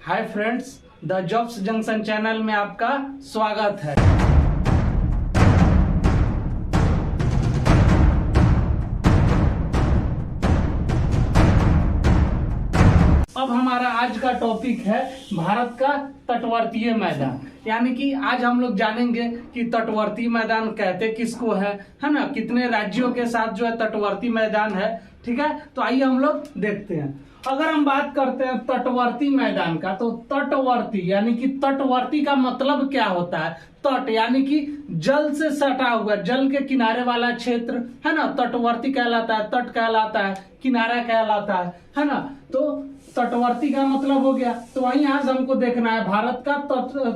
Hi friends, the jobs junction channel में आपका स्वागत है। अब हमारा आज का टॉपिक है भारत का तटवर्तीय मैदान। यानी कि आज हम लोग जानेंगे कि तटवर्ती मैदान कहते किसको है ना, कितने राज्यों के साथ जो है तटवर्ती मैदान है। ठीक है, तो आइए हम लोग देखते हैं। अगर हम बात करते हैं तटवर्ती मैदान का, तो तटवर्ती यानी कि तटवर्ती का मतलब क्या होता है? तट यानी कि जल से सटा हुआ, जल के किनारे वाला क्षेत्र है ना, तटवर्ती कहलाता है, तट कहलाता है, किनारा कहलाता है ना। तो तटवर्ती का मतलब हो गया। तो वहीं आज हमको देखना है भारत का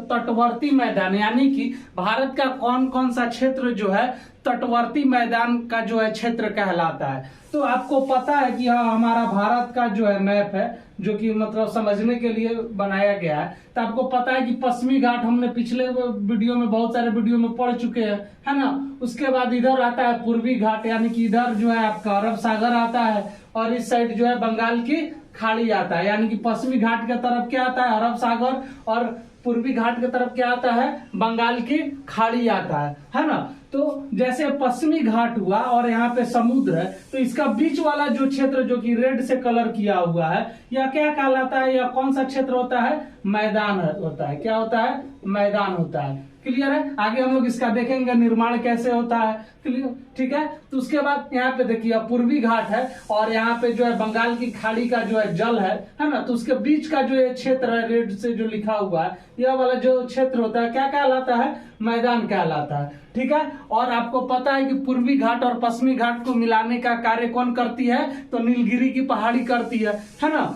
तटवर्ती मैदान, यानी कि भारत का कौन कौन सा क्षेत्र जो है तटवर्ती मैदान का जो है क्षेत्र कहलाता है। तो आपको पता है कि हाँ, हमारा भारत का जो है मैप है, जो कि मतलब समझने के लिए बनाया गया है। तो आपको पता है कि पश्चिमी घाट हमने पिछले वीडियो में, बहुत सारे वीडियो में पढ़ चुके हैं, है ना। उसके बाद इधर आता है पूर्वी घाट, यानी कि इधर जो है आपका अरब सागर आता है, और इस साइड जो है बंगाल की खाड़ी आता है। यानी कि पश्चिमी घाट की तरफ क्या आता है? अरब सागर, और पूर्वी घाट की तरफ क्या आता है? बंगाल की खाड़ी आता है ना। तो जैसे पश्चिमी घाट हुआ और यहाँ पे समुद्र है, तो इसका बीच वाला जो क्षेत्र जो कि रेड से कलर किया हुआ है, यह क्या कहलाता है? यह कौन सा क्षेत्र होता है? मैदान होता है। क्या होता है? मैदान होता है। क्लियर है? आगे हम लोग इसका देखेंगे निर्माण कैसे होता है। क्लियर? ठीक है। तो उसके बाद यहाँ पे देखिए पूर्वी घाट है, और यहाँ पे जो है बंगाल की खाड़ी का जो है जल है ना। तो उसके बीच का जो ये क्षेत्र है रेड से जो लिखा हुआ है, यह वाला जो क्षेत्र होता है क्या कहलाता है? मैदान कहलाता है। ठीक है। और आपको पता है कि पूर्वी घाट और पश्चिमी घाट को मिलाने का कार्य कौन करती है? तो नीलगिरी की पहाड़ी करती है ना।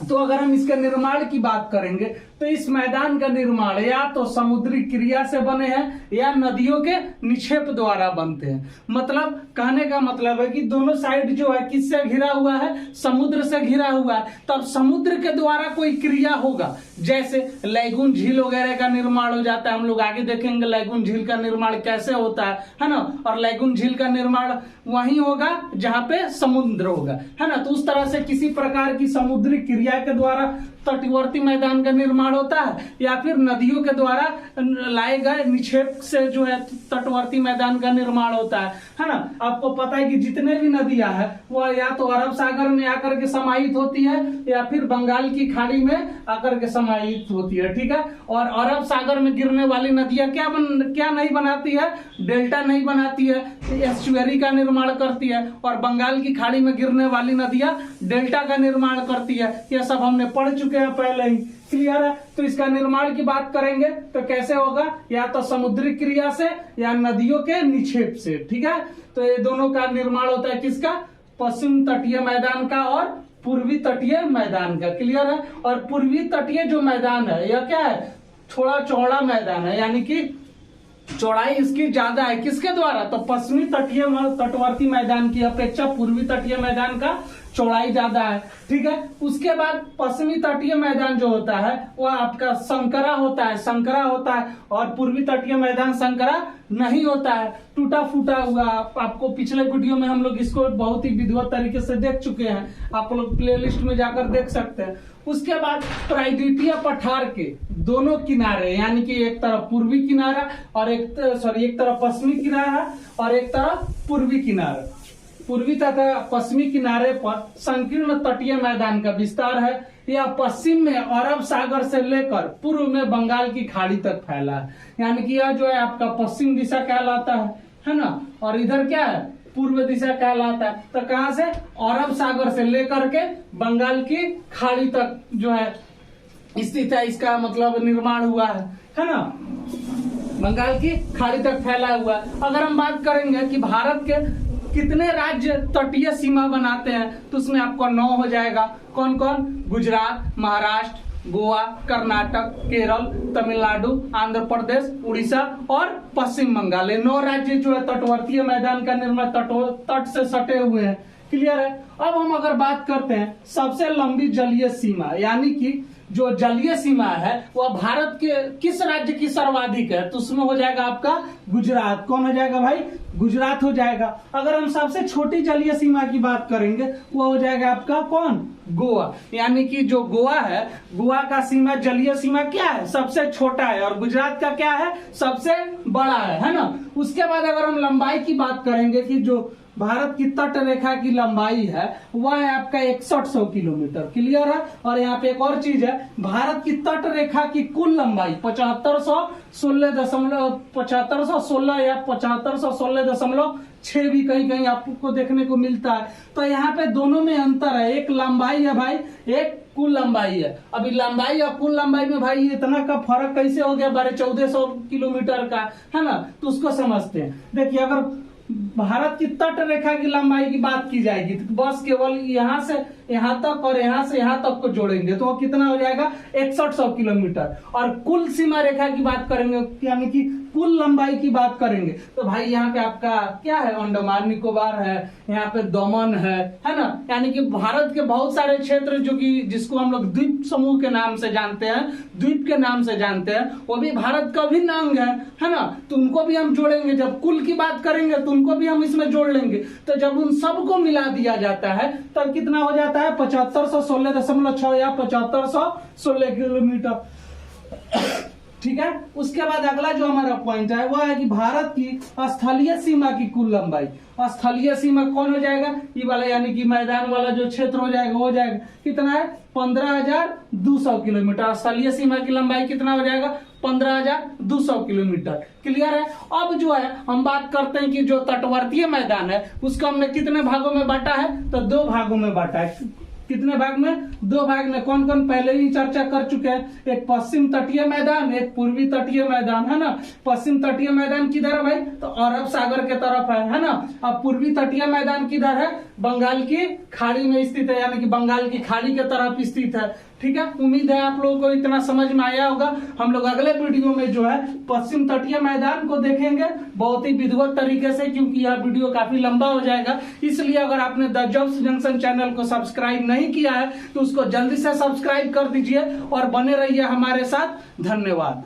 तो अगर हम इसके निर्माण की बात करेंगे, तो इस मैदान का निर्माण या तो समुद्री क्रिया से बने हैं या नदियों के निक्षेप द्वारा बनते हैं। मतलब कहने का मतलब है कि दोनों साइड जो है किससे घिरा हुआ है? समुद्र से घिरा हुआ है। तब समुद्र के द्वारा कोई क्रिया होगा, जैसे लैगून झील वगैरह का निर्माण हो जाता है। हम लोग आगे देखेंगे लैगून झील का निर्माण कैसे होता है ना। और लैगून झील का निर्माण वहीं होगा जहां पे समुद्र होगा, है ना। तो उस तरह से किसी प्रकार की समुद्री क्रिया के द्वारा तटवर्ती मैदान का निर्माण होता है, या फिर नदियों के द्वारा लाए गए निक्षेप से जो है तटवर्ती मैदान का निर्माण होता है ना। आपको पता है कि जितने भी नदियां हैं वह या तो अरब सागर में आकर के समाहित होती है, या फिर बंगाल की खाड़ी में आकर के समाहित होती है। ठीक है। और अरब सागर में गिरने वाली नदियां क्या नहीं बनाती है? डेल्टा नहीं बनाती है, एस्चुअरी का निर्माण करती है। और बंगाल की खाड़ी में गिरने वाली नदियां डेल्टा का निर्माण करती है। यह सब हमने पढ़ चुके हैं पहले ही। क्लियर है? तो इसका निर्माण की बात करेंगे तो कैसे होगा? या तो समुद्री क्रिया से या नदियों के निक्षेप से। ठीक है। तो ये दोनों का निर्माण होता है किसका? पश्चिम तटीय मैदान का और पूर्वी तटीय मैदान का। क्लियर है? और पूर्वी तटीय जो मैदान है यह क्या है? थोड़ा चौड़ा मैदान है, यानी कि चौड़ाई इसकी ज्यादा है। किसके द्वारा? तो पश्चिमी तटीय तटवर्ती मैदान की अपेक्षा पूर्वी तटीय मैदान का चौड़ाई ज्यादा है। ठीक है। उसके बाद पश्चिमी तटीय मैदान जो होता है वह आपका संकरा होता है, और पूर्वी तटीय मैदान संकरा नहीं होता है, टूटा फूटा हुआ। आपको पिछले वीडियो में हम लोग इसको बहुत ही विधिवत तरीके से देख चुके हैं, आप लोग प्लेलिस्ट में जाकर देख सकते हैं। उसके बाद प्रायद्वीपीय पठार के दोनों किनारे, यानी कि एक तरफ पूर्वी किनारा और एक तरफ पश्चिमी किनारा और एक तरफ पूर्वी किनारा, पूर्वी तथा पश्चिमी किनारे पर संकीर्ण तटीय मैदान का विस्तार है। यह पश्चिम में अरब सागर से लेकर पूर्व में बंगाल की खाड़ी तक फैला है। यानी कि यह जो है आपका पश्चिम दिशा कहलाता है ना। और इधर क्या है? पूर्व दिशा कहलाता है। तो कहां से? अरब सागर से लेकर के बंगाल की खाड़ी तक जो है स्थित है, इसका मतलब निर्माण हुआ है ना। बंगाल की खाड़ी तक फैला हुआ है। अगर हम बात करेंगे कि भारत के कितने राज्य तटीय सीमा बनाते हैं, तो उसमें आपको 9 हो जाएगा। कौन कौन? गुजरात, महाराष्ट्र, गोवा, कर्नाटक, केरल, तमिलनाडु, आंध्र प्रदेश, उड़ीसा और पश्चिम बंगाल। 9 राज्य जो है तटवर्तीय मैदान का निर्माण तट से सटे हुए हैं। क्लियर है? अब हम अगर बात करते हैं सबसे लंबी जलीय सीमा, यानी कि जो जलीय सीमा है वह भारत के किस राज्य की सर्वाधिक है, तो उसमें हो जाएगा आपका गुजरात। कौन हो जाएगा भाई? गुजरात हो जाएगा। अगर हम सबसे छोटी जलीय सीमा की बात करेंगे वो हो जाएगा आपका कौन, गोवा। यानी कि जो गोवा है, गोवा का सीमा, जलीय सीमा क्या है, सबसे छोटा है, और गुजरात का क्या है, सबसे बड़ा है ना। उसके बाद अगर हम लंबाई की बात करेंगे कि जो भारत की तट रेखा की लंबाई है वह है आपका 6100 किलोमीटर। क्लियर है। और यहाँ पे एक और चीज है, भारत की तट रेखा की कुल लंबाई 7516 या 7516.6 भी कहीं कहीं आपको देखने को मिलता है। तो यहाँ पे दोनों में अंतर है, एक लंबाई है भाई, एक कुल लंबाई है। अभी लंबाई और कुल लंबाई में भाई इतना का फर्क कैसे हो गया, 1400 किलोमीटर का, है ना। तो उसको समझते हैं। देखिए, अगर भारत की तट रेखा की लंबाई की बात की जाएगी तो बस केवल यहाँ से यहाँ तक और यहाँ से यहाँ तक को जोड़ेंगे तो वो कितना हो जाएगा, 6100 किलोमीटर। और कुल सीमा रेखा की बात करेंगे, यानी कि कुल लंबाई की बात करेंगे तो भाई यहाँ पे आपका क्या है, अंडमान निकोबार है, यहाँ पे दमन है ना। यानी कि भारत के बहुत सारे क्षेत्र जो कि जिसको हम लोग द्वीप समूह के नाम से जानते हैं, द्वीप के नाम से जानते हैं, वो भी भारत का अभिन्न अंग है ना। तो उनको भी हम जोड़ेंगे, जब कुल की बात करेंगे तो उनको भी हम इसमें जोड़ लेंगे। तो जब उन सबको मिला दिया जाता है तब कितना हो जाता है, 7516.6 या 7516 किलोमीटर। ठीक है। उसके बाद अगला जो हमारा पॉइंट है वह है कि भारत की स्थलीय सीमा की कुल लंबाई। स्थलीय सीमा कौन हो जाएगा, ये वाला, यानी कि मैदान वाला जो क्षेत्र हो जाएगा, हो जाएगा कितना है, 15,200 किलोमीटर। स्थलीय सीमा की लंबाई कितना हो जाएगा, 15,200 किलोमीटर। क्लियर है। अब जो है हम बात करते हैं कि जो तटवर्तीय मैदान है उसको हमने कितने भागों में बांटा है, तो 2 भागों में बांटा है। कितने भाग में, 2 भाग में। कौन कौन, पहले ही चर्चा कर चुके हैं, एक पश्चिम तटीय मैदान, एक पूर्वी तटीय मैदान, है ना। पश्चिम तटीय मैदान किधर है भाई, तो अरब सागर के तरफ है ना। अब पूर्वी तटीय मैदान किधर है, बंगाल की खाड़ी में स्थित है, यानी कि बंगाल की खाड़ी के तरफ स्थित है। ठीक है। उम्मीद है आप लोगों को इतना समझ में आया होगा। हम लोग अगले वीडियो में जो है पश्चिम तटीय मैदान को देखेंगे बहुत ही विधिवत तरीके से, क्योंकि यह वीडियो काफी लंबा हो जाएगा। इसलिए अगर आपने द जॉब्स जंक्शन चैनल को सब्सक्राइब नहीं किया है तो उसको जल्दी से सब्सक्राइब कर दीजिए और बने रहिए हमारे साथ। धन्यवाद।